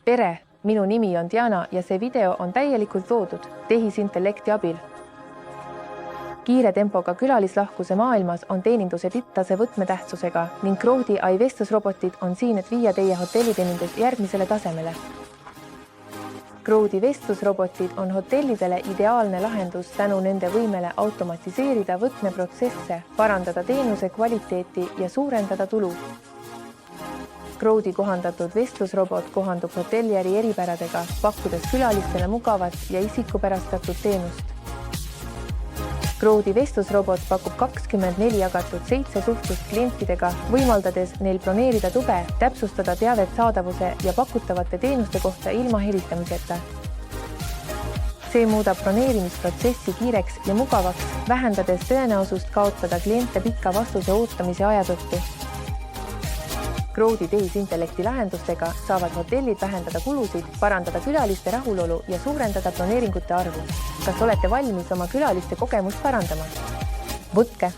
Tere! Minu nimi on Diana ja see video on täielikult loodud tehisintellekti abil. Kiire tempoga külalislahkuse maailmas on teeninduse tittase võtmetähtsusega ning Crowdie AI vestlusrobotid on siin, et viia teie hotelliteenindus järgmisele tasemele. Crowdie vestlusrobotid on hotellidele ideaalne lahendus tänu nende võimele automatiseerida võtmeprotsesse, parandada teenuse kvaliteeti ja suurendada tulu. Crowdie kohandatud vestlusrobot kohandub hotelliäri eripäradega, pakkudes külalistele mugavat ja isikupärastatud teenust. Crowdie vestlusrobot pakub 24/7 suhtlust klientidega, võimaldades neil broneerida tube, täpsustada teavet saadavuse ja pakutavate teenuste kohta ilma helistamiseta. See muudab broneerimisprotsessi kiireks ja mugavaks, vähendades tõenäosust kaotada kliente pika vastuse ootamise aja tõttu. Crowdie tehisintellekti lahendustega saavad hotellid vähendada kulusid, parandada külaliste rahulolu ja suurendada broneeringute arvu. Kas olete valmis oma külaliste kogemust parandama? Võtke!